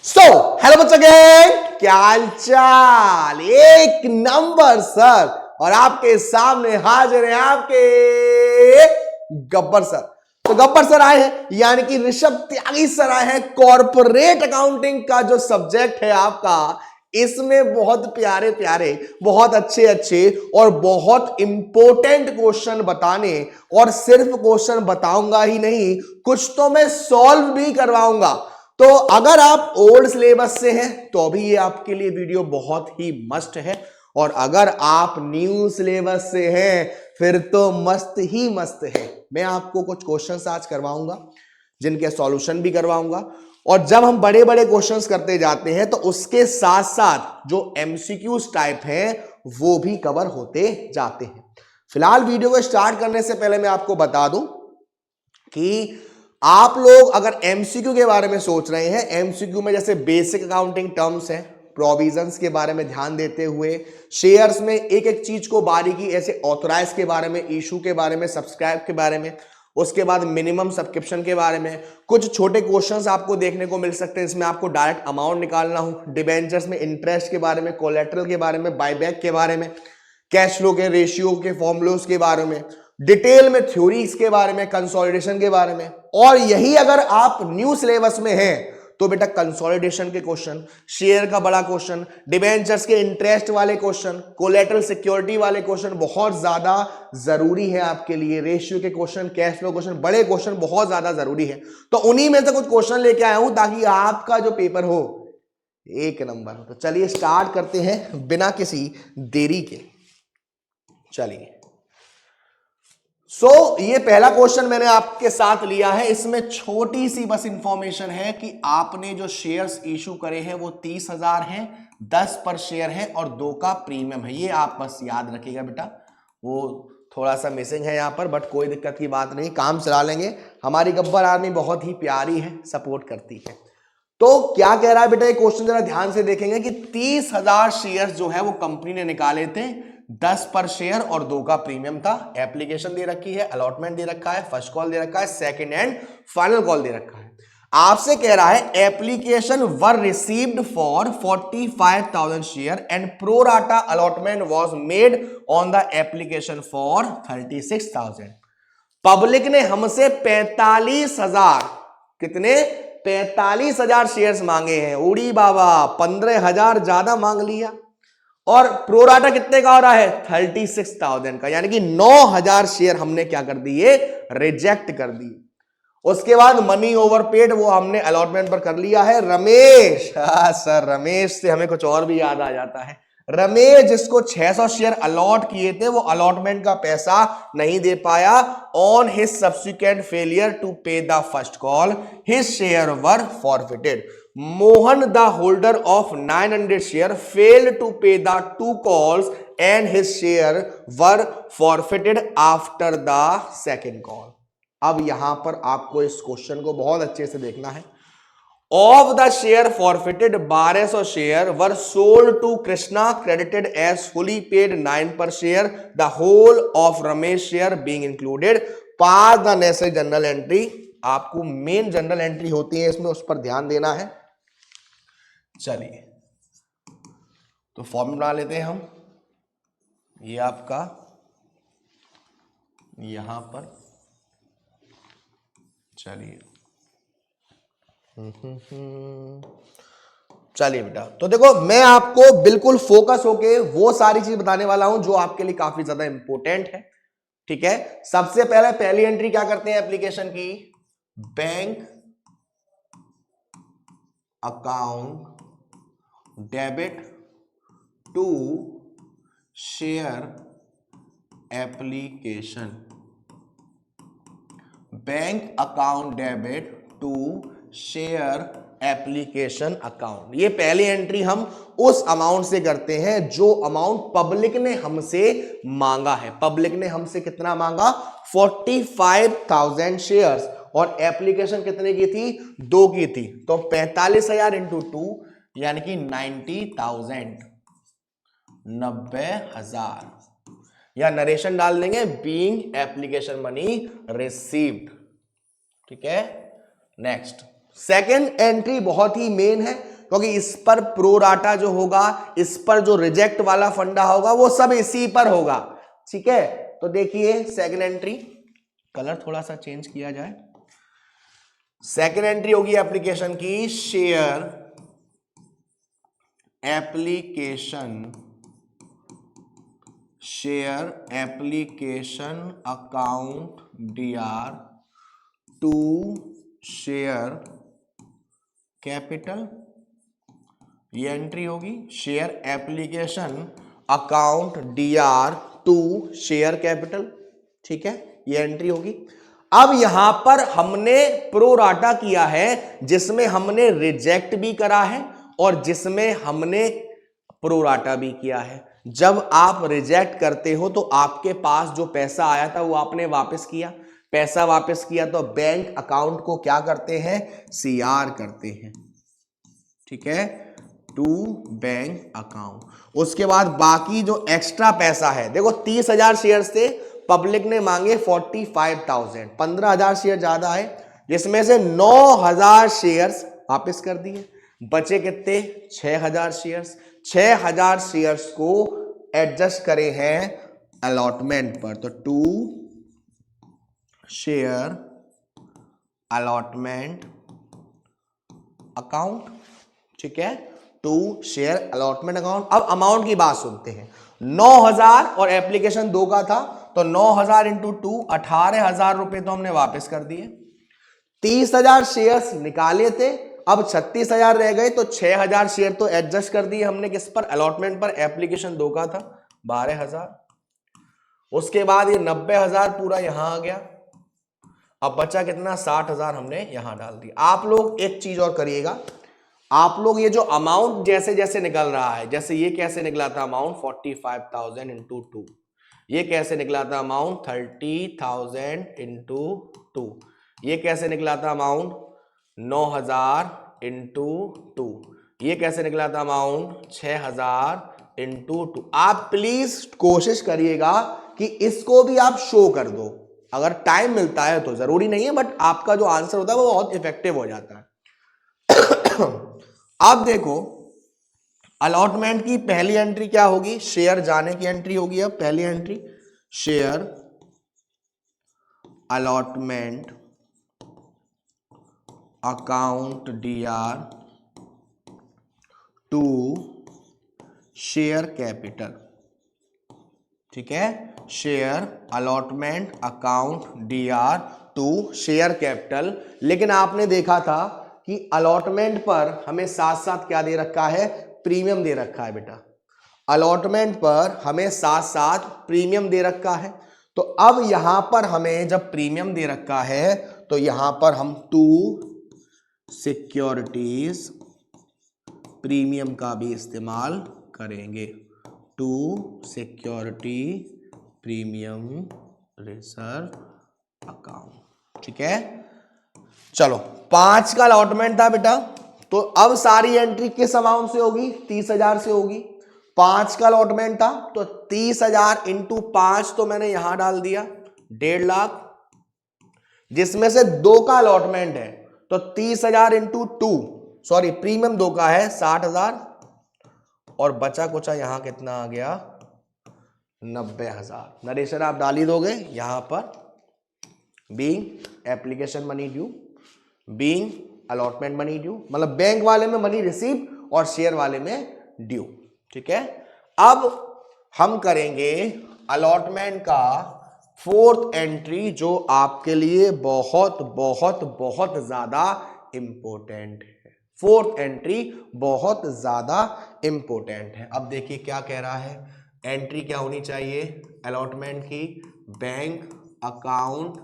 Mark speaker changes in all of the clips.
Speaker 1: So hello बच्चों के क्या हाल चाल। एक नंबर सर। और आपके सामने हाजिर है आपके गब्बर सर। तो गब्बर सर आए हैं, यानी कि ऋषभ त्यागी सर आए हैं। कॉर्पोरेट अकाउंटिंग का जो सब्जेक्ट है आपका, इसमें बहुत प्यारे प्यारे, बहुत अच्छे अच्छे और बहुत इंपॉर्टेंट क्वेश्चन बताने, और सिर्फ क्वेश्चन बताऊंगा ही नहीं, कुछ तो मैं सॉल्व भी करवाऊंगा। तो अगर आप ओल्ड सिलेबस से हैं तो भी ये आपके लिए वीडियो बहुत ही मस्त है, और अगर आप न्यू सिलेबस से हैं फिर तो मस्त ही मस्त है। मैं आपको कुछ क्वेश्चंस आज करवाऊंगा जिनके सॉल्यूशन भी करवाऊंगा, और जब हम बड़े बड़े क्वेश्चंस करते जाते हैं तो उसके साथ साथ जो एमसीक्यूज टाइप हैं वो भी कवर होते जाते हैं। फिलहाल वीडियो को स्टार्ट करने से पहले मैं आपको बता दूं कि आप लोग अगर एमसीक्यू के बारे में सोच रहे हैं, एमसीक्यू में जैसे बेसिक अकाउंटिंग टर्म्स हैं, प्रोविजंस के बारे में ध्यान देते हुए, शेयर्स में एक एक चीज को बारीकी, ऐसे ऑथराइज के बारे में, इशू के बारे में, सब्सक्राइब के बारे में, उसके बाद मिनिमम सब्सक्रिप्शन के बारे में कुछ छोटे क्वेश्चंस आपको देखने को मिल सकते हैं। इसमें आपको डायरेक्ट अमाउंट निकालना हो, डिबेंचर्स में इंटरेस्ट के बारे में, कोलेटरल के बारे में, बायबैक के बारे में, कैश फ्लो के रेशियो के फॉर्मूलोस के बारे में, डिटेल में थ्योरीज के बारे में, कंसोलिडेशन के बारे में। और यही अगर आप न्यू सिलेबस में हैं तो बेटा कंसोलिडेशन के क्वेश्चन, शेयर का बड़ा क्वेश्चन, डिबेंचर्स के इंटरेस्ट वाले क्वेश्चन, कोलेटरल सिक्योरिटी वाले क्वेश्चन बहुत ज्यादा जरूरी है आपके लिए। रेशियो के क्वेश्चन, कैश फ्लो क्वेश्चन, बड़े क्वेश्चन बहुत ज्यादा जरूरी है। तो उन्हीं में से कुछ क्वेश्चन लेके आया हूं ताकि आपका जो पेपर हो एक नंबर हो। तो चलिए स्टार्ट करते हैं बिना किसी देरी के। चलिए ये पहला क्वेश्चन मैंने आपके साथ लिया है। इसमें छोटी सी बस इंफॉर्मेशन है कि आपने जो शेयर्स इशू करे हैं वो 30,000 हैं, 10 पर शेयर है और 2 का प्रीमियम है। ये आप बस याद रखिएगा बेटा, वो थोड़ा सा मिसिंग है यहां पर, बट कोई दिक्कत की बात नहीं, काम चला लेंगे। हमारी गब्बर आर्मी बहुत ही प्यारी है, सपोर्ट करती है। तो क्या कह रहा है बेटा ये क्वेश्चन, जरा ध्यान से देखेंगे कि 30,000 शेयर जो है वो कंपनी ने निकाले थे, 10 पर शेयर और 2 का प्रीमियम था। एप्लीकेशन दे रखी है, अलॉटमेंट दे रखा है, फर्स्ट कॉल दे रखा है, सेकंड एंड फाइनल कॉल दे रखा है। आपसे कह रहा है application were received for 45,000 share and pro rata allotment was made on the application for 36,000। Public ने हमसे 45,000, कितने, 45,000 शेयर्स मांगे हैं। उड़ी बाबा, 15,000 ज्यादा मांग लिया। और प्रोराटा कितने का हो रहा है, 36,000 का, यानी कि 9,000 शेयर हमने क्या कर दिए, रिजेक्ट कर दिए। उसके बाद मनी ओवर पेड वो हमने अलॉटमेंट पर कर लिया है। रमेश, हाँ सर, रमेश से हमें कुछ और भी याद आ जाता है। रमेश जिसको 600 शेयर अलॉट किए थे वो अलॉटमेंट का पैसा नहीं दे पाया। On his subsequent failure to pay the first call his share were forfeited. Mohan the holder of 900 share failed to pay the 2 calls and his share were forfeited after the second call. अब यहां पर आपको इस question को बहुत अच्छे से देखना है। Of the share forfeited 1200 share were sold to Krishna credited as fully paid 9 per share, the whole of Ramesh share being included, pass the necessary journal entry. आपको मेन जनरल एंट्री होती है इसमें, उस पर ध्यान देना है। चलिए तो फॉर्म बना लेते हैं हम। ये आपका यहां पर, चलिए चलिए बेटा, तो देखो मैं आपको बिल्कुल फोकस होके वो सारी चीज बताने वाला हूं जो आपके लिए काफी ज्यादा इंपॉर्टेंट है। ठीक है, सबसे पहले पहली एंट्री क्या करते हैं एप्लीकेशन की, bank account debit to share application, bank account debit to share application account. ये पहली एंट्री हम उस अमाउंट से करते हैं जो अमाउंट पब्लिक ने हमसे मांगा है। पब्लिक ने हमसे कितना मांगा, 45,000 शेयर्स, और एप्लीकेशन कितने की थी, 2 की थी। तो 45,000 इंटू 2 यानी कि 90,000, 90,000, या नरेशन डाल देंगे बीइंग एप्लीकेशन मनी रिसीव्ड। ठीक है, नेक्स्ट सेकेंड एंट्री बहुत ही मेन है, क्योंकि इस पर प्रो राटा जो होगा, इस पर जो रिजेक्ट वाला फंडा होगा वो सब इसी पर होगा। ठीक है, तो देखिए सेकंड एंट्री, कलर थोड़ा सा चेंज किया जाए। सेकंड एंट्री होगी एप्लीकेशन की, share application account DR to share capital. ये एंट्री होगी, share application account DR to share capital. ठीक है, ये एंट्री होगी। अब यहां पर हमने प्रो राटा किया है, जिसमें हमने रिजेक्ट भी करा है और जिसमें हमने प्रो राटा भी किया है। जब आप रिजेक्ट करते हो तो आपके पास जो पैसा आया था वो आपने वापस किया, पैसा वापस किया तो बैंक अकाउंट को क्या करते हैं, CR करते हैं। ठीक है, टू बैंक अकाउंट। उसके बाद बाकी जो एक्स्ट्रा पैसा है, देखो 30,000 शेयर्स थे, पब्लिक ने मांगे 45,000, 15,000 शेयर ज्यादा है, जिसमें से 9,000 शेयर्स वापस कर दिए। बचे कितने, 6,000 शेयर्स। 6,000 शेयर्स को एडजस्ट करे हैं अलॉटमेंट पर, तो टू शेयर अलॉटमेंट अकाउंट। ठीक है, टू शेयर अलॉटमेंट अकाउंट। अब अमाउंट की बात सुनते हैं। 9,000 और एप्लीकेशन 2 का था, तो 9,000 इंटू 2, 18,000 रुपए तो हमने वापस कर दिए। 30,000 शेयर्स निकाले थे, अब 36,000 रह गए, तो 6,000 शेयर तो एडजस्ट कर दिए हमने किस पर, अलॉटमेंट पर। एप्लीकेशन 2 का था 12,000। उसके बाद ये 90,000 पूरा यहां आ गया। अब बचा कितना, 60,000 हमने यहां डाल दिया। आप लोग एक चीज और करिएगा, आप लोग ये जो अमाउंट जैसे जैसे निकल रहा है, जैसे ये कैसे निकला था अमाउंट 45,000 इंटू 2, ये कैसे निकला था अमाउंट 30,000 इंटू 2, ये कैसे निकला था अमाउंट 9,000 इंटू 2, ये कैसे निकला था अमाउंट 6,000 इंटू 2। आप प्लीज कोशिश करिएगा कि इसको भी आप शो कर दो, अगर टाइम मिलता है तो, जरूरी नहीं है, बट आपका जो आंसर होता है वो बहुत इफेक्टिव हो जाता है। अब देखो अलॉटमेंट की पहली एंट्री क्या होगी, शेयर जाने की एंट्री होगी। अब पहली entry, share allotment account DR to share capital. ठीक है, share allotment account DR to share capital. लेकिन आपने देखा था कि अलॉटमेंट पर हमें साथ साथ क्या दे रखा है, प्रीमियम दे रखा है बेटा। अलॉटमेंट पर हमें साथ साथ प्रीमियम दे रखा है, तो अब यहां पर हमें जब प्रीमियम दे रखा है तो यहां पर हम टू सिक्योरिटीज प्रीमियम का भी इस्तेमाल करेंगे। To security premium reserve account. ठीक है, चलो 5 का अलॉटमेंट था बेटा, तो अब सारी एंट्री किस अमाउंट से होगी, 30,000 से होगी। 5 का अलॉटमेंट था तो 30,000 इंटू 5 तो मैंने यहां डाल दिया 1.5 लाख, जिसमें से 2 का अलॉटमेंट है तो 30,000 इंटू 2, सॉरी प्रीमियम 2 का है 60,000, और बचा कुचा यहां कितना आ गया 90,000। नरेशन आप डाल ही दोगे यहां पर, being application money due, being allotment money due, मतलब बैंक वाले में मनी रिसीव और शेयर वाले में ड्यू। ठीक है, अब हम करेंगे अलॉटमेंट का 4th एंट्री, जो आपके लिए बहुत बहुत बहुत ज्यादा इंपॉर्टेंट है। 4th एंट्री बहुत ज्यादा इंपॉर्टेंट है। अब देखिए क्या कह रहा है, एंट्री क्या होनी चाहिए अलॉटमेंट की, bank account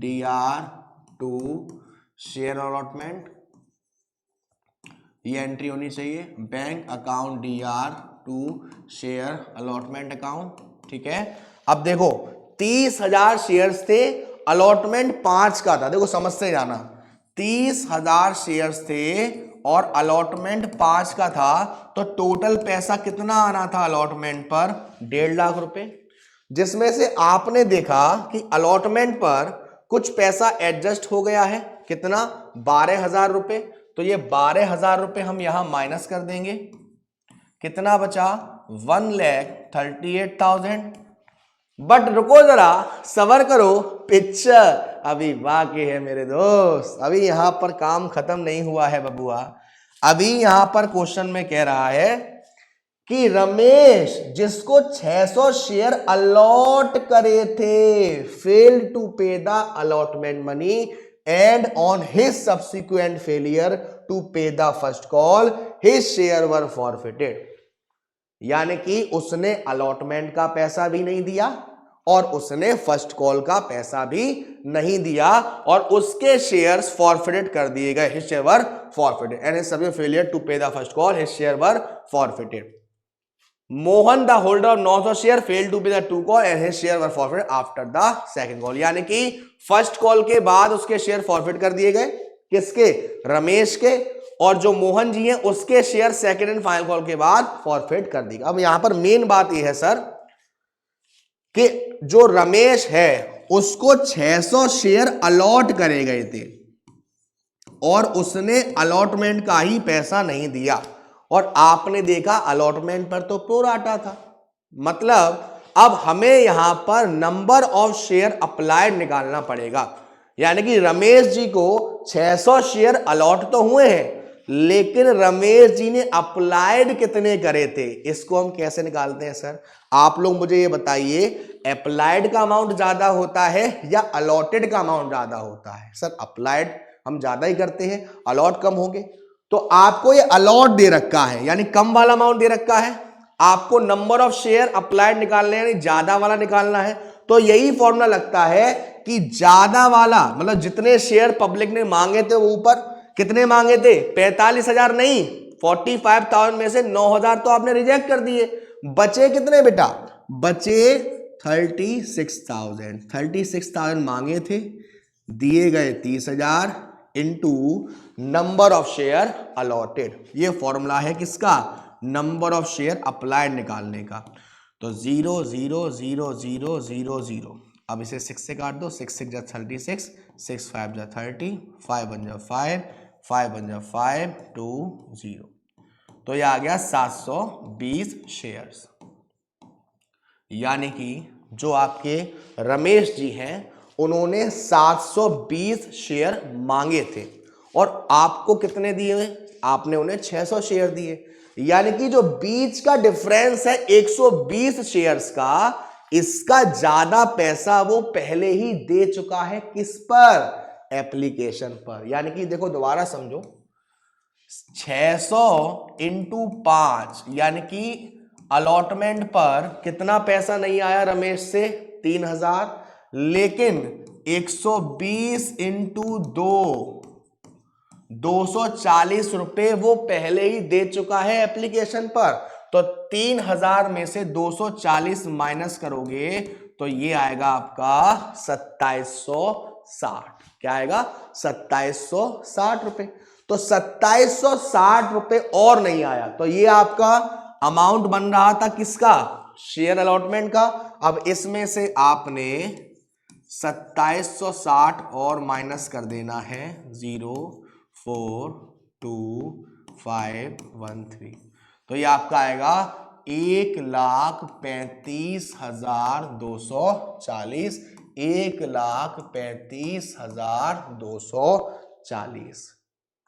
Speaker 1: DR to share allotment, ये एंट्री होनी चाहिए, bank account DR to share allotment account. ठीक है, अब देखो 30,000 शेयर्स थे, अलॉटमेंट 5 का था, देखो समझ से जाना, 30,000 शेयर्स थे और अलॉटमेंट 5 का था, तो टोटल पैसा कितना आना था अलॉटमेंट पर 1.5 लाख रुपए, जिसमें से आपने देखा कि अलॉटमेंट पर कुछ पैसा एडजस्ट हो गया है, कितना 12,000 रुपए, तो ये 12,000 रुपए हम यहां माइनस कर देंगे, कितना बचा 1,38,000। बट रुको जरा, सबर करो, पिक्चर अभी बाकी है मेरे दोस्त, अभी यहां पर काम खत्म नहीं हुआ है बबुआ। अभी यहां पर क्वेश्चन में कह रहा है कि रमेश जिसको 600 शेयर अलॉट करे थे failed to pay the allotment money and on his subsequent failure to pay the first call his share were forfeited. यानी कि उसने अलॉटमेंट का पैसा भी नहीं दिया और उसने फर्स्ट कॉल का पैसा भी नहीं दिया और उसके शेयर्स फॉरफिटेड कर दिए गए, his share were forfeited and his subsequent failure to pay the first call his share were forfeited. Mohan the holder of 900 share failed to pay the two call and his share were forfeited after the second call. यानी कि first call के बाद उसके share forfeit कर दिए गए, किसके, रमेश के, और जो मोहन जी हैं उसके share second and final call के बाद फॉरफिट कर दी। अब यहां पर मेन बात यह है सर कि जो रमेश है उसको 600 शेयर अलॉट करे गए थे और उसने अलॉटमेंट का ही पैसा नहीं दिया और आपने देखा अलॉटमेंट पर तो प्रोराटा था। मतलब अब हमें यहां पर नंबर ऑफ शेयर अप्लाइड निकालना पड़ेगा। यानी कि रमेश जी को 600 शेयर अलॉट तो हुए हैं लेकिन रमेश जी ने अप्लाइड कितने करे थे, इसको हम कैसे निकालते हैं सर? आप लोग मुझे ये बताइए, अप्लाइड का अमाउंट ज्यादा होता है या अलॉटेड का अमाउंट ज्यादा होता है? सर अप्लाइड हम ज्यादा ही करते हैं, अलॉट कम होंगे। तो आपको ये अलॉट दे रखा है यानी कम वाला अमाउंट दे रखा है, आपको नंबर ऑफ शेयर अप्लाइड निकालना है यानी ज्यादा वाला निकालना है। तो यही फॉर्मूला लगता है कि ज्यादा वाला मतलब जितने शेयर पब्लिक ने मांगे थे वो ऊपर, कितने मांगे थे 45,000 नहीं 45,000 में से 9,000 तो आपने रिजेक्ट कर दिए, बचे कितने बेटा, बचे 36,000 मांगे थे, दिए गए 30,000 into number of share allotted. ये फॉर्मूला है किसका, नंबर ऑफ शेयर अप्लाइड निकालने का। तो 0 0 0 0 0 0, अब इसे 6 से काट दो, 6 6 जा 36, 6 5 जा 30, 5 1 जा 5, 5 1 जा 5 2 0, तो ये आ गया 720 शेयर्स। यानी कि जो आपके रमेश जी हैं उन्होंने 720 शेयर मांगे थे और आपको कितने दिए हुए, आपने उन्हें 600 शेयर दिए। यानी कि जो बीच का डिफरेंस है 120 शेयर्स का, इसका ज्यादा पैसा वो पहले ही दे चुका है, किस पर, एप्लीकेशन पर। यानी कि देखो दोबारा समझो, 600 इंटू 5 यानी कि अलॉटमेंट पर कितना पैसा नहीं आया रमेश से, 3,000, लेकिन 120 इंटू 240 रुपए वो पहले ही दे चुका है एप्लीकेशन पर। तो 3,000 में से 240 माइनस करोगे तो ये आएगा आपका 2760। क्या आएगा, 2760 रुपए। तो 2760 रुपए और नहीं आया, तो ये आपका अमाउंट बन रहा था किसका, शेयर अलॉटमेंट का। अब इसमें से आपने 2760 और माइनस कर देना है, 0,4,2,5,1,3, तो ये आपका आएगा 1,35,240, 1,35,240।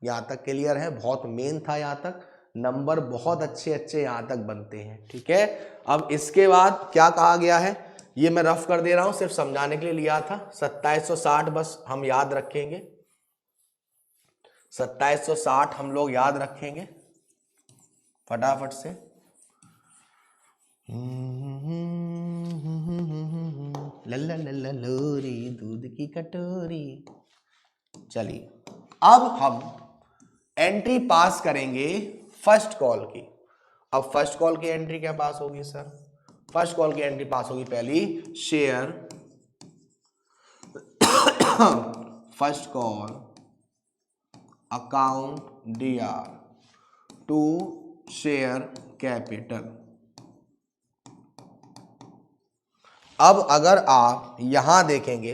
Speaker 1: यहां तक क्लियर है, बहुत मेन था यहां तक, नंबर बहुत अच्छे अच्छे यहां तक बनते हैं, ठीक है। अब इसके बाद क्या कहा गया है, ये मैं रफ कर दे रहा हूं, सिर्फ समझाने के लिए लिया था। 2760 बस हम याद रखेंगे, 2760 हम लोग याद रखेंगे फटाफट से। लल्ला लल्ला लोरी दूध की कटोरी। चलिए अब हम एंट्री पास करेंगे फर्स्ट कॉल की। अब फर्स्ट कॉल की एंट्री क्या पास होगी सर, फर्स्ट कॉल की एंट्री पास होगी पहली, share first call account DR to share capital. अब अगर आप यहां देखेंगे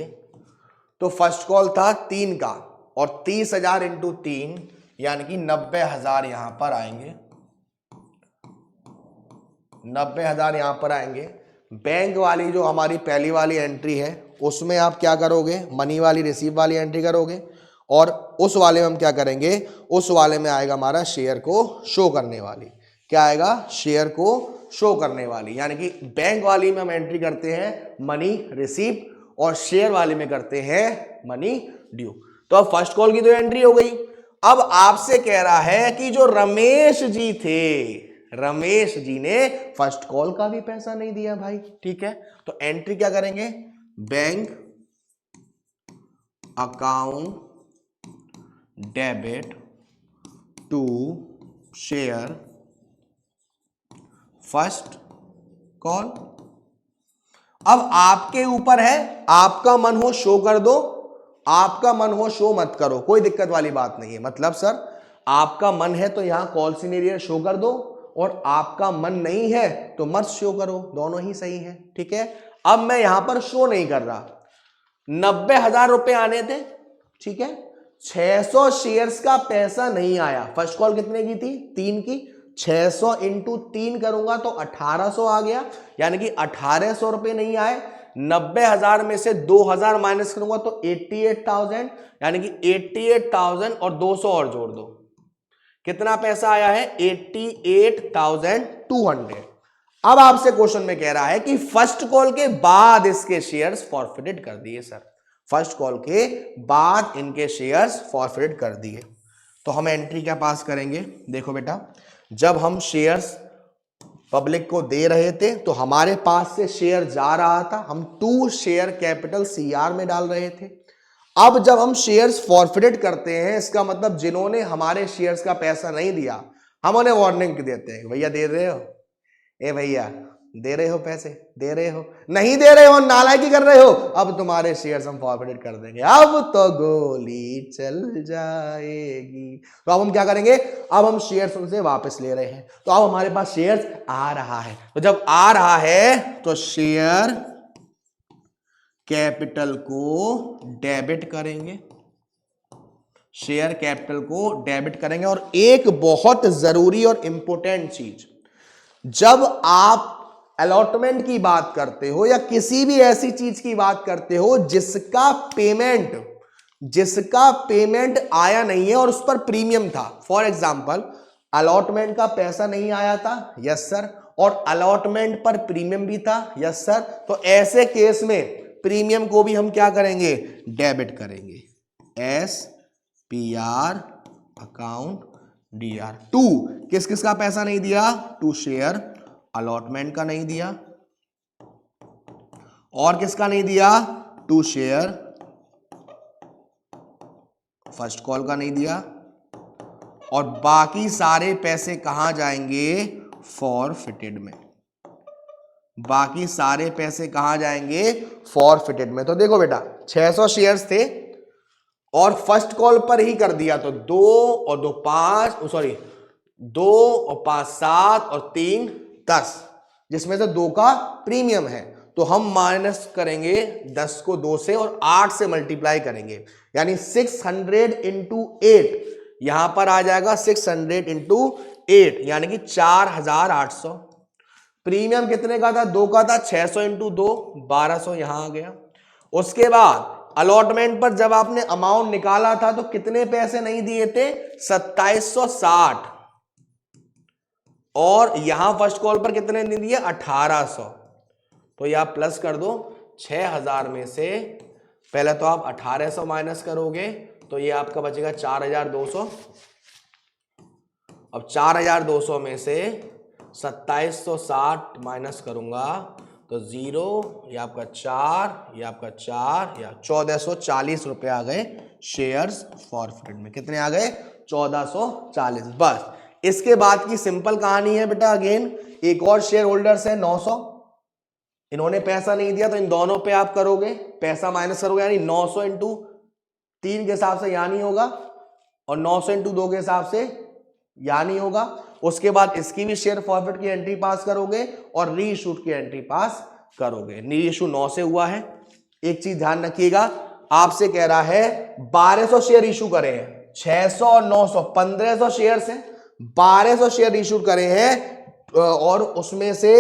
Speaker 1: तो फर्स्ट कॉल था 3 का और 30,000 इंटू 3 यानी कि 90,000 यहां पर आएंगे, 90,000 यहां पर आएंगे। बैंक वाली जो हमारी पहली वाली एंट्री है उसमें आप क्या करोगे, मनी वाली रिसीव वाली एंट्री करोगे, और उस वाले में हम क्या करेंगे, उस वाले में आएगा हमारा शेयर को शो करने वाली। क्या आएगा, शेयर को शो करने वाली। यानी कि बैंक वाली में हम एंट्री करते हैं मनी रिसीव, और शेयर वाले में करते हैं मनी ड्यू। तो अब फर्स्ट कॉल की तो एंट्री हो गई। अब आपसे कह रहा है कि जो रमेश जी थे, रमेश जी ने फर्स्ट कॉल का भी पैसा नहीं दिया भाई, ठीक है। तो एंट्री क्या करेंगे, bank account debit to share first call. अब आपके ऊपर है, आपका मन हो शो कर दो, आपका मन हो शो मत करो, कोई दिक्कत वाली बात नहीं है। मतलब सर आपका मन है तो यहां कॉल सिनेरियो शो कर दो, और आपका मन नहीं है तो मत शो करो, दोनों ही सही है, ठीक है। अब मैं यहां पर शो नहीं कर रहा, 90,000 रुपए आने थे, ठीक है। 600 शेयर्स का पैसा नहीं आया। फर्स्ट कॉल कितने की थी, 3 की। 600 इंटू 3 करूंगा तो 1800 आ गया, यानी कि 1800 रुपए नहीं आए। 90,000 में से 2,000 माइनस करूंगा तो 88,000, यानी कि 88,000 और 200 और जोड़ दो, कितना पैसा आया है, 88,200। अब आपसे क्वेश्चन में कह रहा है कि फर्स्ट कॉल के बाद इसके शेयर्स फॉरफिटेड कर दिए सर, फर्स्ट कॉल के बाद इनके शेयर्स फॉरफिटेड कर दिए। तो हम एंट्री क्या पास करेंगे, देखो बेटा, जब हम शेयर्स पब्लिक को दे रहे थे तो हमारे पास से शेयर जा रहा था, हम 2 शेयर कैपिटल CR में डाल रहे थे। अब जब हम शेयर्स फॉरफिटेड करते हैं, इसका मतलब जिन्होंने हमारे शेयर्स का पैसा नहीं दिया, हम उन्हें वार्निंग देते हैं, भैया दे रहे हो, ए भैया दे रहे हो, पैसे दे रहे हो, नहीं दे रहे हो, नालायकी कर रहे हो, अब तुम्हारे शेयर्स हम फॉरफिटेड कर देंगे, अब तो गोली चल जाएगी। तो अब हम क्या करेंगे, अब हम शेयर्स उनसे वापस ले रहे हैं, तो अब हमारे पास शेयर्स आ रहा है। तो जब आ रहा है तो शेयर कैपिटल को डेबिट करेंगे, शेयर कैपिटल को डेबिट करेंगे। और एक बहुत जरूरी और इंपॉर्टेंट चीज, जब आप अलॉटमेंट की बात करते हो या किसी भी ऐसी चीज की बात करते हो जिसका पेमेंट आया नहीं है और उस पर प्रीमियम था, फॉर एग्जांपल अलॉटमेंट का पैसा नहीं आया था, यस सर, और अलॉटमेंट पर प्रीमियम भी था, यस सर, तो ऐसे केस में प्रीमियम को भी हम क्या करेंगे, डेबिट करेंगे, SPR अकाउंट DR। 2 किस किस का पैसा नहीं दिया, 2 शेयर, अलॉटमेंट का नहीं दिया, और किसका नहीं दिया, 2 शेयर फर्स्ट कॉल का नहीं दिया, और बाकी सारे पैसे कहां जाएंगे, फॉरफिटेड में, बाकी सारे पैसे कहां जाएंगे, फॉरफिटेड में। तो देखो बेटा 600 शेयर्स थे और फर्स्ट कॉल पर ही कर दिया, तो 2 और 2 5, सॉरी 2 और 5 7 और 3 10, जिसमें से 2 का प्रीमियम है, तो हम माइनस करेंगे 10 को 2 से और 8 से मल्टीप्लाई करेंगे, यानी 600 इंटू 8, यहां पर आ जाएगा 600 इंटू 8, यानी कि 4,800। प्रीमियम कितने का था, 2 का था, 600 इंटू 2 1200 यहां आ गया। उसके बाद अलॉटमेंट पर जब आपने अमाउंट निकाला था तो कितने पैसे नहीं दिए थे, 2760, और यहां फर्स्ट कॉल पर कितने नहीं दिए, 1800। तो ये आप प्लस कर दो, 6000 में से पहले तो आप 1800 माइनस करोगे तो ये आपका बचेगा 4200। अब 4200 में से 2760 माइनस करूंगा तो 0, ये आपका 4, ये आपका 4, या 1440 रुपए आ गए शेयर्स फॉरफिटेड में। कितने आ गए, 1440। बस इसके बाद की सिंपल कहानी है बेटा, अगेन एक और शेयर होल्डर्स है 900, इन्होंने पैसा नहीं दिया, तो इन दोनों पे आप करोगे पैसा माइनस करोगे, यानी 900 इंटू 3 के हिसाब से यानी होगा, और 900 इंटू 2 के हिसाब से यानी होगा। उसके बाद इसकी भी शेयर फॉरफिट की एंट्री पास करोगे और री इशू की एंट्री पास करोगे। री इशू 9 से हुआ है। एक चीज ध्यान रखिएगा, आपसे कह रहा है 1200 शेयर इशू करे हैं, 600 और 900 1500 शेयर हैं, 1200 शेयर इशू करे हैं और उसमें से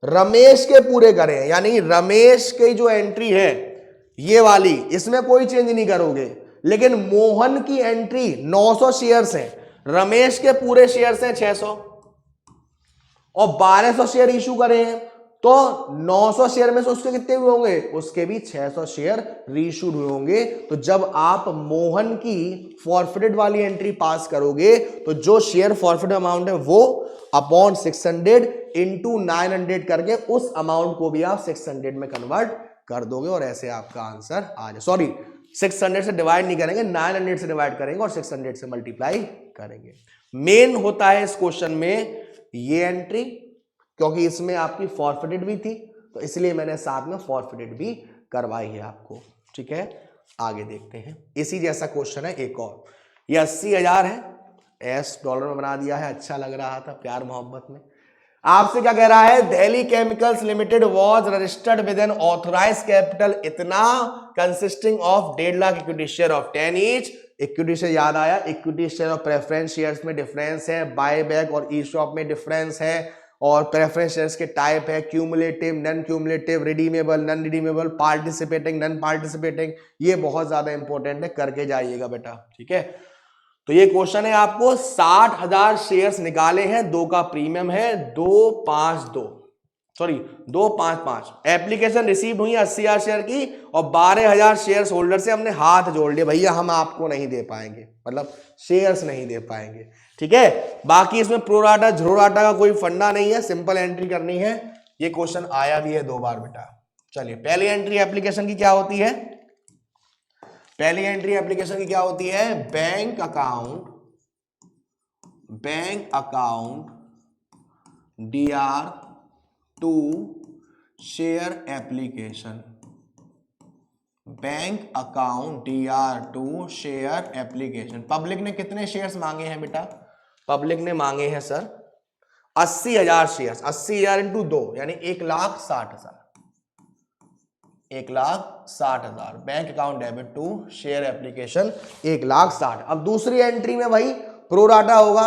Speaker 1: रमेश के पूरे करे हैं, यानी रमेश की जो एंट्री है ये वाली, इसमें कोई चेंज नहीं करोगे। लेकिन मोहन की एंट्री 900 शेयर्स हैं, रमेश के पूरे शेयर्स हैं 600 और 1200 शेयर इशू करे हैं, तो 900 शेयर में से उसके कितने हुए होंगे, उसके भी 600 शेयर रीइश्यूड हुए होंगे। तो जब आप मोहन की फॉरफिटेड वाली एंट्री पास करोगे तो जो शेयर फॉरफिट अमाउंट है वो अपॉन 600 इंटू 900 करके उस अमाउंट को भी आप 600 में कन्वर्ट कर दोगे और ऐसे आपका आंसर आ जाए। सॉरी, 600 से डिवाइड नहीं करेंगे, 900 से डिवाइड करेंगे और 600 से मल्टीप्लाई करेंगे। मेन होता है इस क्वेश्चन में ये एंट्री, क्योंकि इसमें आपकी फॉरफिटेड भी थी, तो इसलिए मैंने साथ में फॉरफिटेड भी करवाई है आपको। ठीक है, आगे देखते हैं। इसी जैसा क्वेश्चन है एक और, ये 80,000 है, एस डॉलर में बना दिया है, अच्छा लग रहा था प्यार मोहब्बत में। आपसे क्या कह रहा है, Delhi Chemicals Limited was registered with an authorise capital इतना consisting of 1.5 lakh equity share of 10 each. Equity share याद आया, इक्विटी शेयर और प्रेफरेंस शेयर्स में डिफरेंस है, बाय बैक और ई शॉप में डिफरेंस है, और प्रेफरेंस शेयर्स के टाइप है cumulative, non cumulative, redeemable, non redeemable, participating, non participating. ये बहुत ज्यादा इंपॉर्टेंट है, करके जाइएगा बेटा। ठीक है, तो ये क्वेश्चन है आपको, 60,000 शेयर्स निकाले हैं, 2 का प्रीमियम है 255, एप्लीकेशन रिसीव हुई 80,000 शेयर की और 12,000 शेयर्स होल्डर से हमने हाथ जोड़ लिए, भैया हम आपको नहीं दे पाएंगे, मतलब शेयर्स नहीं दे पाएंगे। ठीक है, बाकी इसमें प्रोराटा झरोराटा का कोई फंडा नहीं है, सिंपल एंट्री करनी है। ये क्वेश्चन आया भी है 2 बार बेटा। चलिए, पहली एंट्री एप्लीकेशन की क्या होती है, पहली एंट्री एप्लीकेशन की क्या होती है, bank account DR2 share application, bank account DR2 share application. Public ने कितने शेयर्स मांगे हैं बेटा, पब्लिक ने मांगे हैं सर 80,000 शेयर्स, 80,000 इंटू 2 यानी 1,60,000, 1,60,000। Bank account debit to share application 1,60,000। अब दूसरी एंट्री में भाई प्रोराटा होगा,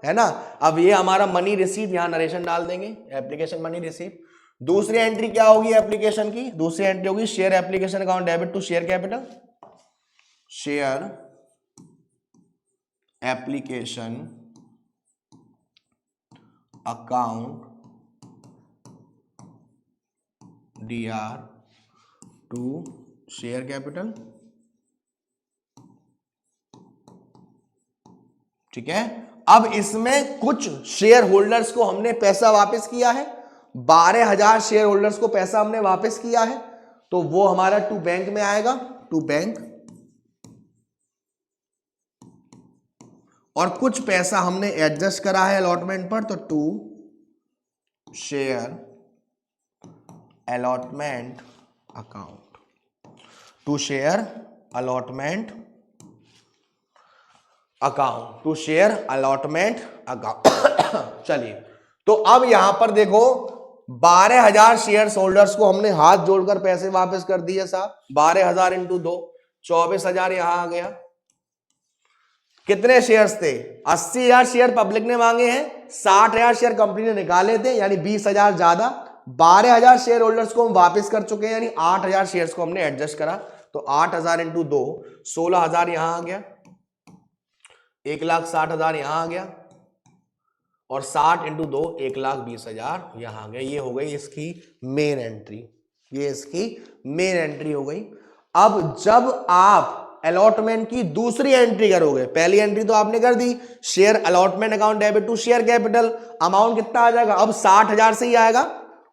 Speaker 1: है ना। अब ये हमारा मनी रिसीव, यहां नरेशन डाल देंगे, एप्लीकेशन मनी रिसीव। दूसरी एंट्री क्या होगी एप्लीकेशन की, दूसरी एंट्री होगी share application account debit to share capital, share application account DR2 share capital. ठीक है, अब इसमें कुछ शेयर होल्डर्स को हमने पैसा वापस किया है, 12,000 शेयर होल्डर्स को पैसा हमने वापस किया है, तो वो हमारा टू बैंक में आएगा, टू बैंक। और कुछ पैसा हमने एडजस्ट करा है अलॉटमेंट पर, तो to share allotment account, to share allotment account, to share allotment account. चलिए, तो अब यहां पर देखो 12,000 शेयर होल्डर्स को हमने हाथ जोड़कर पैसे वापस कर दिए साहब, 12,000 इंटू 2 24,000 यहां आ गया। कितने शेयर्स थे, 80,000 शेयर पब्लिक ने मांगे हैं, 60,000 शेयर कंपनी ने निकाले थे, यानी 20,000 ज्यादा, 12,000 शेयर होल्डर्स को हम वापस कर चुके हैं, यानी 8,000 शेयर्स को हमने एडजस्ट करा, तो 8,000 इंटू 2 16,000 यहां आ गया, 1,60,000 यहां आ गया, और 60 इंटू 2 1,20,000 यहां आ गया। ये हो गई इसकी मेन एंट्री, ये इसकी मेन एंट्री हो गई। अब जब आप अलॉटमेंट की दूसरी एंट्री करोगे, पहली एंट्री तो आपने कर दी, share allotment account debit to share capital, amount कितना आ जाएगा, अब 60,000 से ही आएगा,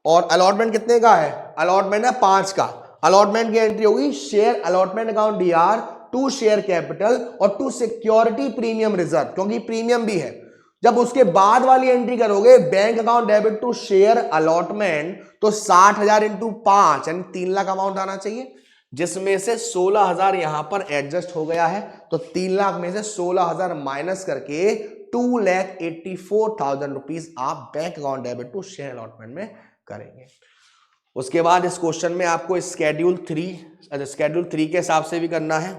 Speaker 1: और अलॉटमेंट कितने का है, अलॉटमेंट है 5 का, अलॉटमेंट की एंट्री होगी share allotment account DR2 share capital और टू सिक्योरिटी प्रीमियम रिजर्व, क्योंकि प्रीमियम भी है। जब उसके बाद वाली एंट्री करोगे bank account debit to share allotment, तो 60,000 इंटू 5 यानी 3 लाख अमाउंट आना चाहिए, जिसमें से 16,000 यहां पर एडजस्ट हो गया है, तो 3 लाख में से 16,000 माइनस करके 2,84,000 रुपीज आप bank account debit to share allotment में करेंगे। उसके बाद इस क्वेश्चन में आपको स्केड्यूल 3 के हिसाब से भी करना है,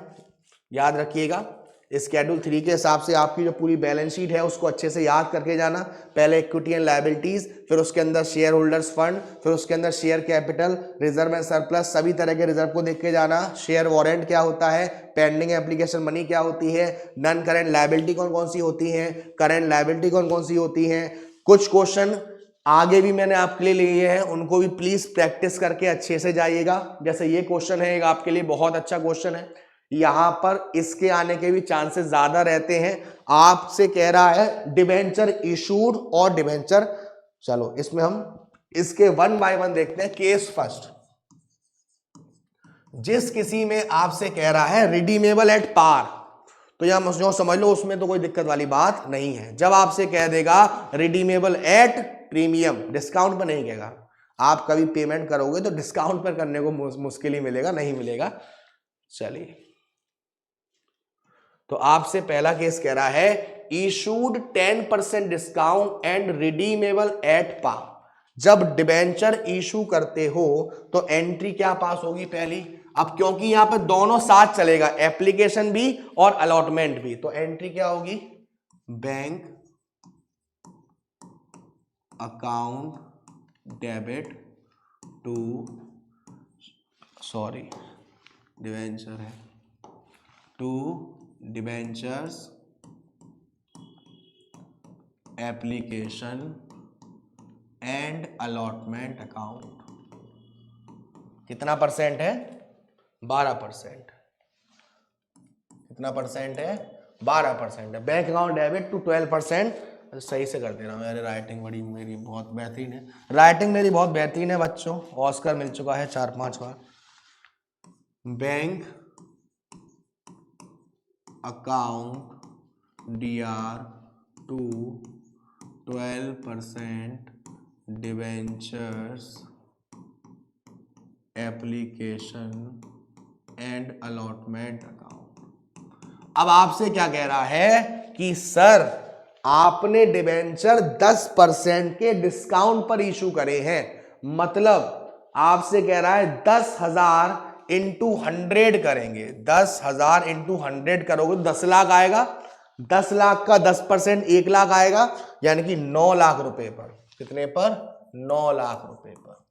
Speaker 1: याद रखिएगा। स्केड्यूल 3 के हिसाब से आपकी जो पूरी बैलेंस शीट है उसको अच्छे से याद करके जाना। पहले इक्विटी एंड लायबिलिटीज, फिर उसके अंदर शेयर होल्डर्स फंड, फिर उसके अंदर share capital, reserve and surplus, सभी तरह के रिजर्व को देख के जाना। शेयर वारंट क्या होता है, पेंडिंग एप्लीकेशन मनी क्या होती है, नॉन करेंट लायबिलिटी कौन कौन सी होती है, करेंट लायबिलिटी कौन कौन सी होती है। कुछ क्वेश्चन आगे भी मैंने आपके लिए लिए हैं, उनको भी प्लीज प्रैक्टिस करके अच्छे से जाइएगा। जैसे ये क्वेश्चन है एक आपके लिए बहुत अच्छा क्वेश्चन है, यहां पर इसके आने के भी चांसेस ज्यादा रहते हैं। आपसे कह रहा है डिबेंचर इशूड और डिबेंचर, चलो इसमें हम इसके 1 बाय 1 देखते हैं। केस फर्स्ट, जिस किसी में आपसे कह रहा है रिडीमेबल एट पार, तो यहां जो समझ लो उसमें तो कोई दिक्कत वाली बात नहीं है। जब आपसे कह देगा रिडीमेबल एट प्रीमियम, डिस्काउंट पर नहीं कहेगा। आप कभी पेमेंट करोगे तो डिस्काउंट पर करने को मुश्किल ही मिलेगा, नहीं मिलेगा। चलिए, तो आपसे पहला केस कह रहा है issued 10% discount and redeemable at par. जब डिबेंचर इशू करते हो तो एंट्री क्या पास होगी पहली। अब क्योंकि यहां पर दोनों साथ चलेगा, एप्लीकेशन भी और अलॉटमेंट भी, तो एंट्री क्या होगी, bank account debit to, sorry debenture है, to debentures application and allotment account. कितना परसेंट है, 12%। कितना परसेंट है, 12% है। Bank account debit to 12%। सही से कर दे रहा हूँ, मेरी राइटिंग बड़ी मेरी बहुत बेहतरीन है, राइटिंग मेरी बहुत बेहतरीन है बच्चों, ऑस्कर मिल चुका है 4-5 बार। Bank account DR to 12% debentures application and allotment account. अब आपसे क्या कह रहा है कि सर आपने डिबेंचर 10% के डिस्काउंट पर इशू करे हैं, मतलब आपसे कह रहा है 10,000 इंटू 100 करेंगे, 10,000 इंटू 100 करोगे 10 लाख आएगा, 10 लाख का 10% 1 लाख आएगा, यानी कि 9 लाख रुपए पर। कितने पर, 9 लाख रुपए पर।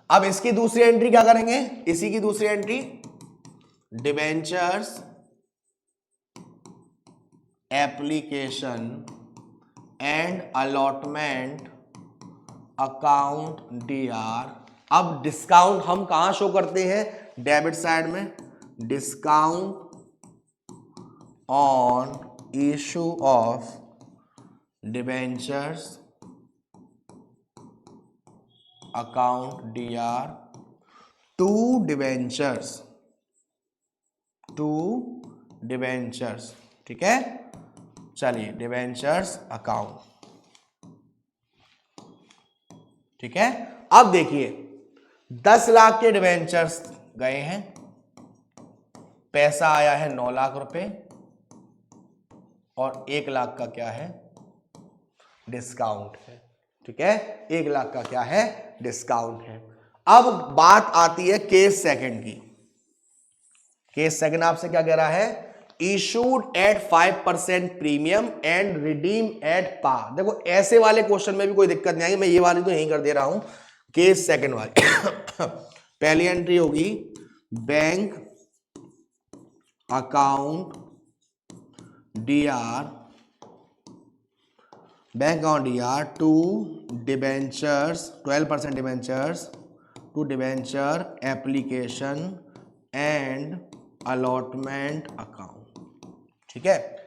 Speaker 1: अब इसकी दूसरी एंट्री क्या करेंगे, इसी की दूसरी entry debentures application and allotment account DR। अब डिस्काउंट हम कहां शो करते हैं, डेबिट साइड में, discount on issue of debentures account DR to debentures, ठीक है। चलिए, डिबेंचर्स अकाउंट, ठीक है। अब देखिए 10 लाख के डिबेंचर्स गए हैं, पैसा आया है 9 लाख रुपए, और 1 लाख का क्या है, डिस्काउंट है, ठीक है। 1 लाख का क्या है, डिस्काउंट है। अब बात आती है केस सेकंड की। केस सेकंड आपसे क्या कह रहा है, issued at 5% premium and redeem at par. देखो ऐसे वाले क्वेश्चन में भी कोई दिक्कत नहीं आएगी, मैं ये वाली तो यहीं कर दे रहा हूं, केस सेकंड वाली। पहली एंट्री होगी bank account DR, bank account DR to debentures 12% debentures to debenture application and allotment account, ठीक है।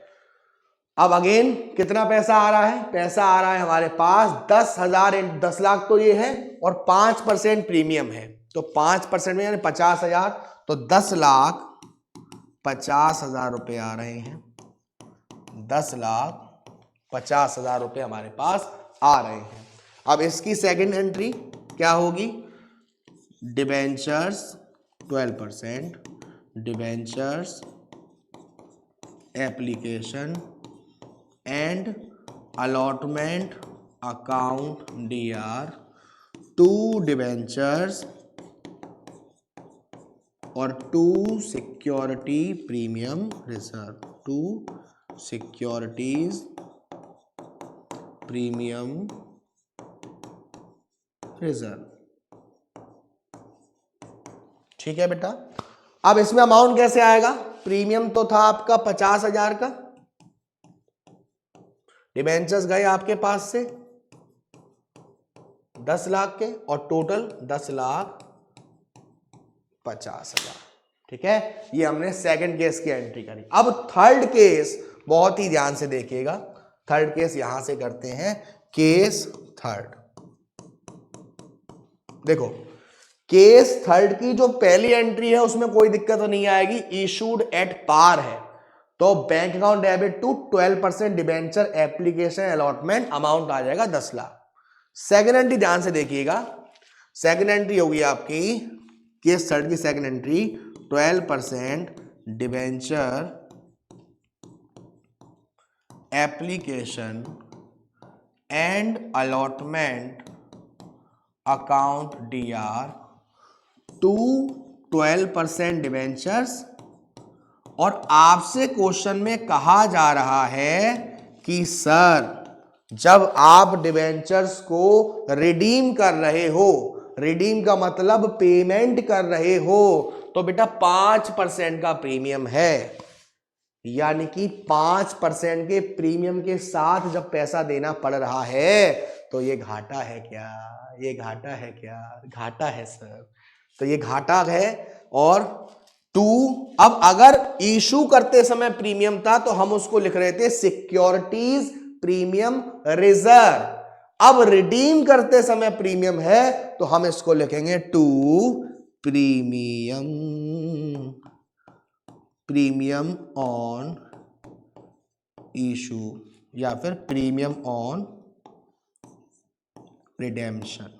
Speaker 1: अब अगेन कितना पैसा आ रहा है, पैसा आ रहा है हमारे पास 10,000, 10 लाख तो ये है, और 5% प्रीमियम है, तो 5% में यानी 50,000, तो 10,50,000 रुपए आ रहे हैं, 10,50,000 रुपए हमारे पास आ रहे हैं। अब इसकी सेकंड एंट्री क्या होगी, debentures 12% debentures application and allotment account DR to debentures और to security premium reserve, to securities premium reserve. ठीक है बेटा। अब इसमें अमाउंट कैसे आएगा? प्रीमियम तो था आपका 50,000 का, डिबेंचर्स गए आपके पास से 10 लाख के और टोटल 10,50,000। ठीक है, ये हमने सेकंड केस की एंट्री करी। अब थर्ड केस बहुत ही ध्यान से देखिएगा। थर्ड केस यहां से करते हैं। केस थर्ड देखो, केस थर्ड की जो पहली एंट्री है उसमें कोई दिक्कत तो नहीं आएगी, इशूड एट पार है, तो bank account debit to 12% debenture application allotment, amount आ जाएगा 10 लाख। सेकेंड एंट्री ध्यान से देखिएगा, सेकेंड एंट्री होगी आपकी केस थर्ड की second entry, 12% debenture application and allotment account DR to 12% debentures. और आपसे क्वेश्चन में कहा जा रहा है कि सर जब आप डिबेंचर्स को रिडीम कर रहे हो, रिडीम का मतलब पेमेंट कर रहे हो, तो बेटा 5% का प्रीमियम है, यानी कि 5% के प्रीमियम के साथ जब पैसा देना पड़ रहा है तो ये घाटा है क्या? ये घाटा है क्या? घाटा है सर, तो ये घाटा है। और टू, अब अगर इशू करते समय प्रीमियम था तो हम उसको लिख रहे थे सिक्योरिटीज प्रीमियम रिजर्व, अब रिडीम करते समय प्रीमियम है तो हम इसको लिखेंगे टू प्रीमियम ऑन इशू या फिर प्रीमियम ऑन रिडेम्पशन।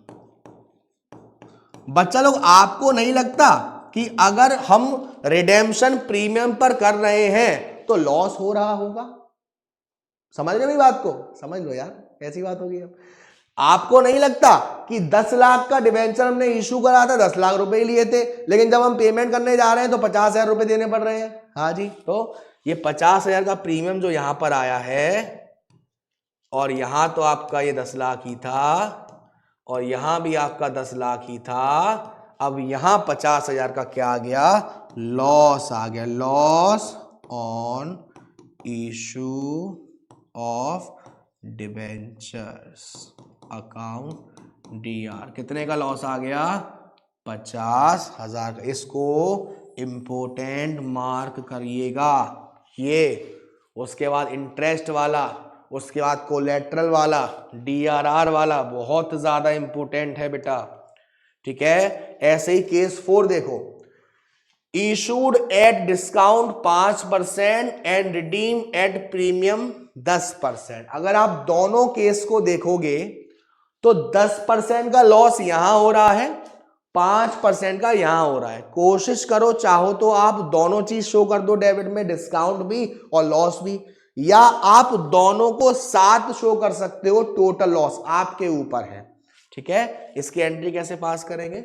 Speaker 1: बच्चा लोग, आपको नहीं लगता कि अगर हम रिडेम्पशन प्रीमियम पर कर रहे हैं तो लॉस हो रहा होगा? समझ रहे हो बात को? समझ लो यार, कैसी बात होगी। अब आपको नहीं लगता कि 10 लाख का डिबेंचर हमने इशू करा था, 10 लाख रुपए लिए थे, लेकिन जब हम पेमेंट करने जा रहे हैं तो 50,000 रुपए देने पड़ रहे हैं? हाँ जी, तो ये 50,000 का प्रीमियम जो यहां पर आया है, और यहां तो आपका ये 10 लाख ही था और यहां भी आपका 10 लाख ही था, अब यहां 50,000 का क्या आ गया? लॉस आ गया, loss on issue of debentures account DR। कितने का लॉस आ गया? 50,000 का। इसको इंपोर्टेंट मार्क करिएगा ये। उसके बाद इंटरेस्ट वाला, उसके बाद कोलेट्रल वाला, DRR वाला बहुत ज्यादा इंपोर्टेंट है बेटा। ठीक है, ऐसे ही केस 4 देखो, issued at discount 5% and redeem at premium 10%। अगर आप दोनों केस को देखोगे तो 10% का लॉस यहां हो रहा है, 5% का यहां हो रहा है। कोशिश करो, चाहो तो आप दोनों चीज शो कर दो डेबिट में, डिस्काउंट भी और लॉस भी, या आप दोनों को साथ शो कर सकते हो, टोटल लॉस आपके ऊपर है। ठीक है, इसकी एंट्री कैसे पास करेंगे?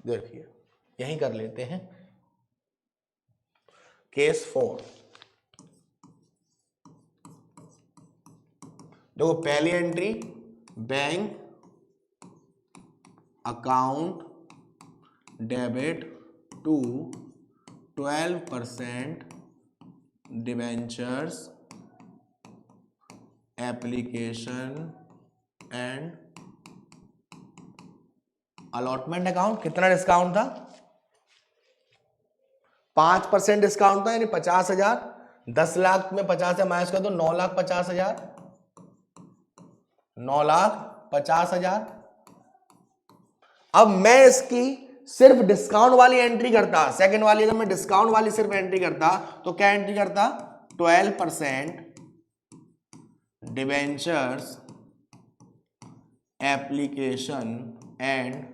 Speaker 1: देखिए, यही कर लेते हैं। केस 4 देखो, पहली entry bank account debit to 12% debentures application and allotment account. कितना डिस्काउंट था? 5% डिस्काउंट था, यानी 50,000। 10 लाख में 50 से माइनस कर दो, 9,50,000, 9,50,000। अब मैं इसकी सिर्फ डिस्काउंट वाली एंट्री करता, सेकंड वाली अगर मैं डिस्काउंट वाली सिर्फ एंट्री करता तो क्या एंट्री करता? 12% debentures application and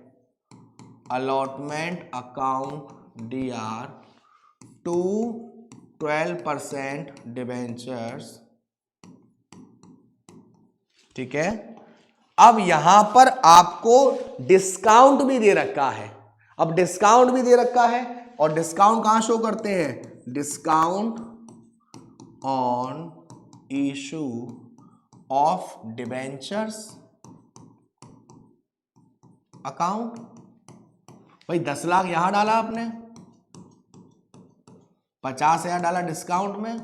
Speaker 1: allotment account DR to 12% debentures. ठीक है, अब यहां पर आपको डिस्काउंट भी दे रखा है। अब डिस्काउंट भी दे रखा है और डिस्काउंट कहां शो करते हैं, discount on issue of debentures account. भाई 10 लाख यहां डाला आपने, 50,000 डाला डिस्काउंट में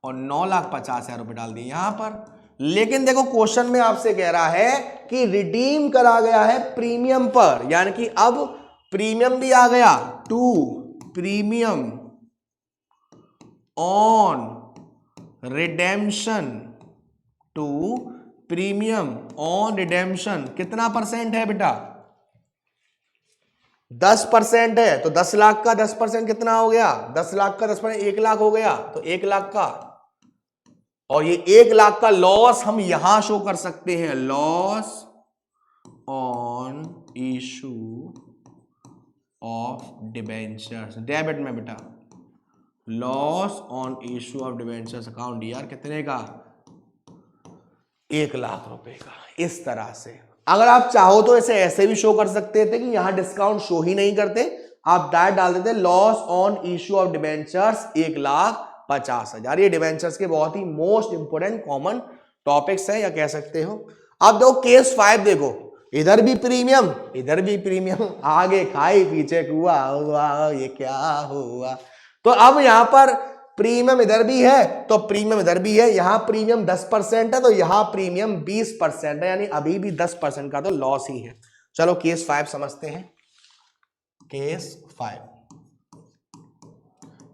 Speaker 1: और 9,50,000 रुपए डाल दिए यहां पर। लेकिन देखो क्वेश्चन में आपसे कह रहा है कि रिडीम करा गया है प्रीमियम पर, यानी कि अब प्रीमियम भी आ गया, to premium on redemption, to premium on redemption. कितना परसेंट है बेटा, 10% है। तो 10 लाख का 10% कितना हो गया, 10 लाख का 10% 1 लाख हो गया, तो 1 लाख का, और ये 1 लाख का लॉस हम यहां शो कर सकते हैं, loss on issue of debentures debit में बेटा, loss on issue of debentures account यार कितने का, 1 लाख रुपए का। इस तरह से अगर आप चाहो तो इसे ऐसे भी शो कर सकते थे कि यहां डिस्काउंट शो ही नहीं करते, आप डायरेक्ट डाल देते loss on issue of debentures 1,50,000। ये डिबेंचर्स के बहुत ही मोस्ट इंपोर्टेंट कॉमन टॉपिक्स है, या कह सकते हो। अब देखो केस 5 देखो, इधर भी प्रीमियम इधर भी प्रीमियम, आगे खाई पीछे कुआ हुआ, ये क्या हुआ। तो अब यहां पर प्रीमियम इधर भी है तो प्रीमियम इधर भी है, यहां प्रीमियम 10% है तो यहां प्रीमियम 20% है, यानी अभी भी 10% का तो लॉस ही है। चलो केस 5 समझते हैं। केस 5,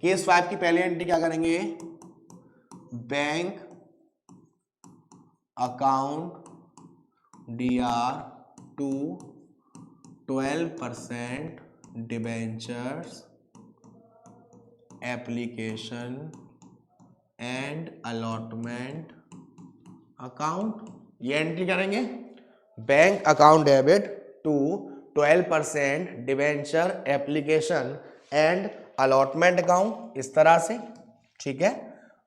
Speaker 1: केस 5 की पहली एंट्री क्या करेंगे, bank account DR to 12% debentures application and allotment account. ये एंट्री करेंगे, bank account debit to 12% debenture application and allotment account, इस तरह से, ठीक है।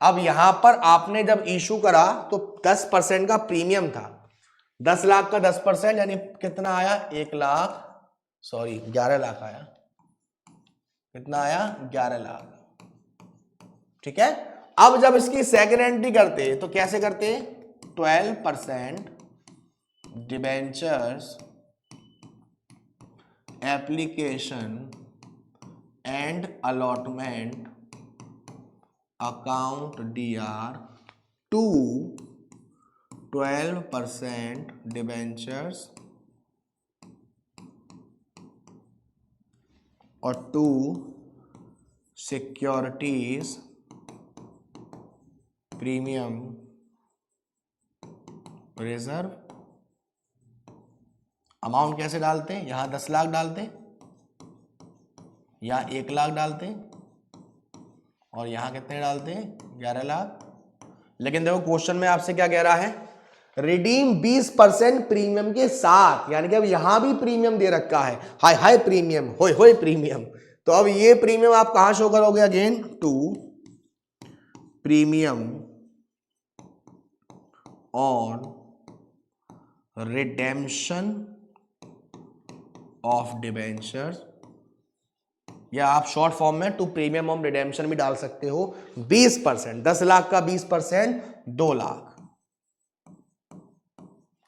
Speaker 1: अब यहां पर आपने जब इशू करा तो 10% का प्रीमियम था, 10 लाख का 10% यानी कितना आया, 1 लाख, सॉरी 11 लाख आया, कितना आया, 11 लाख, ठीक है। अब जब इसकी सेकेंड एंट्री करते तो कैसे करते, 12% debentures application and allotment account DR to 12% debentures और to securities premium reserve. Amount कैसे डालते हैं, यहां 10 लाख डालते, यहां 1 लाख डालते, और यहां कितने डालते हैं, 11 लाख। लेकिन देखो क्वेश्चन में आपसे क्या कह रहा है, रिडीम 20% प्रीमियम के साथ, यानी कि अब यहां भी प्रीमियम दे रखा है, हाय हाय प्रीमियम, होय होय प्रीमियम। तो अब ये प्रीमियम आप कहां शो करोगे, again to premium on redemption of debentures, या आप शॉर्ट फॉर्म में टू प्रीमियम ऑफ रिडेम्पशन भी डाल सकते हो। 20%, 10 लाख का 20%, 2 लाख,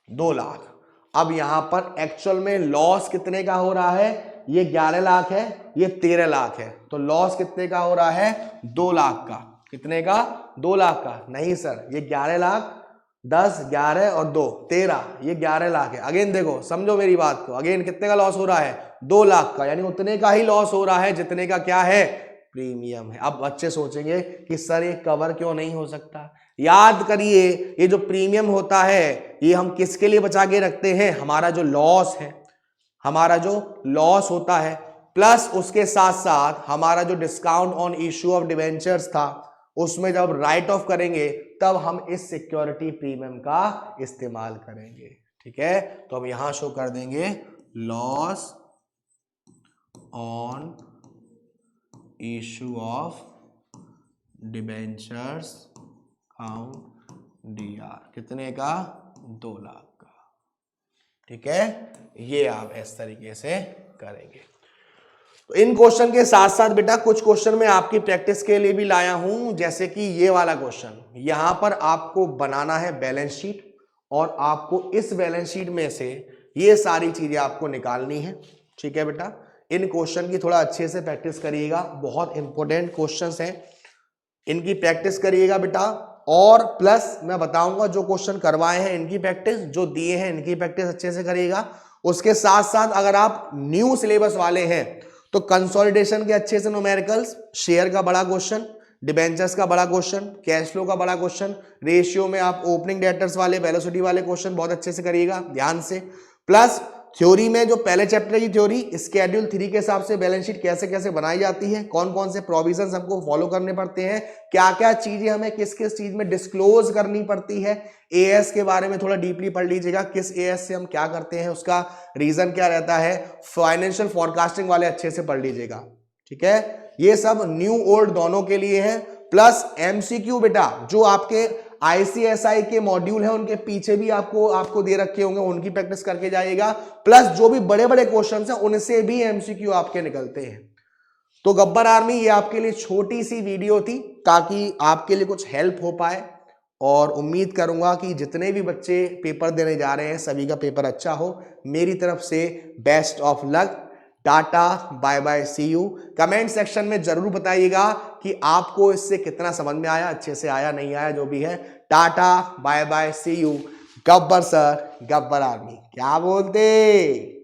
Speaker 1: 2 लाख। अब यहां पर एक्चुअल में लॉस कितने का हो रहा है, ये 11 लाख है, ये 13 लाख है, तो लॉस कितने का हो रहा है, 2 लाख का। कितने का, 2 लाख का, नहीं सर ये 11 लाख, 10 11 और 2 13, ये 11 लाख है। अगेन देखो समझो मेरी बात को, अगेन कितने का लॉस हो रहा है, 2 लाख का, यानी उतने का ही लॉस हो रहा है जितने का क्या है, प्रीमियम है। अब बच्चे सोचेंगे कि सर ये कवर क्यों नहीं हो सकता। याद करिए, ये जो प्रीमियम होता है ये हम किसके लिए बचा के रखते हैं, हमारा जो लॉस है, हमारा जो लॉस होता है, प्लस उसके साथ साथ हमारा जो discount on issue of debentures था, उसमें जब राइट ऑफ करेंगे तब हम इस सिक्योरिटी प्रीमियम का इस्तेमाल करेंगे, ठीक है। तो हम यहां शो कर देंगे loss on issue of debentures account DR, कितने का, 2 लाख का। ठीक है, ये आप इस तरीके से करेंगे। तो इन क्वेश्चन के साथ साथ बेटा कुछ क्वेश्चन मैं आपकी प्रैक्टिस के लिए भी लाया हूं, जैसे कि ये वाला क्वेश्चन। यहां पर आपको बनाना है बैलेंस शीट और आपको इस बैलेंस शीट में से ये सारी चीजें आपको निकालनी है। ठीक है बेटा, इन क्वेश्चन की थोड़ा अच्छे से प्रैक्टिस करिएगा, बहुत इंपॉर्टेंट क्वेश्चंस हैं, इनकी प्रैक्टिस करिएगा बेटा। और प्लस मैं बताऊंगा जो क्वेश्चन करवाए हैं इनकी प्रैक्टिस, जो दिए हैं इनकी प्रैक्टिस अच्छे से करिएगा। उसके साथ साथ अगर आप न्यू सिलेबस वाले हैं तो कंसोलिडेशन के अच्छे से न्यूमेरिकल्स, शेयर का बड़ा क्वेश्चन, डिबेंचर्स का बड़ा क्वेश्चन, कैश फ्लो का बड़ा क्वेश्चन, रेशियो में आप ओपनिंग डेटर्स वाले, वेलोसिटी वाले क्वेश्चन बहुत अच्छे से करिएगा ध्यान से। प्लस थ्योरी में जो पहले चैप्टर की थ्योरी, स्केड्यूल 3 के हिसाब से बैलेंस शीट कैसे कैसे बनाई जाती है, कौन कौन से प्रोविजंस हमको फॉलो करने पड़ते हैं, क्या क्या चीजें हमें किस किस चीज में डिस्क्लोज करनी पड़ती है, एएस के बारे में थोड़ा डीपली पढ़ लीजिएगा, किस एएस से हम क्या करते हैं, उसका रीजन क्या रहता है, फाइनेंशियल फोरकास्टिंग वाले अच्छे से पढ़ लीजिएगा। ठीक है, ये सब न्यू ओल्ड दोनों के लिए है। प्लस एमसीक्यू बेटा जो आपके आईसीएसआई के मॉड्यूल है उनके पीछे भी आपको दे रखे होंगे, उनकी प्रैक्टिस करके जाइएगा। प्लस जो भी बड़े बड़े क्वेश्चंस हैं उनसे भी एमसीक्यू आपके निकलते हैं। तो गब्बर आर्मी ये आपके लिए छोटी सी वीडियो थी ताकि आपके लिए कुछ हेल्प हो पाए, और उम्मीद करूंगा कि जितने भी बच्चे पेपर देने जा रहे हैं सभी का पेपर अच्छा हो। मेरी तरफ से best of luck, tata bye bye, see you. Comment section में जरूर बताइएगा कि आपको इससे कितना समझ में आया, अच्छे से आया नहीं आया, जो भी है। Tata bye bye, see you. Gabbar sir, Gabbar army, क्या बोलते।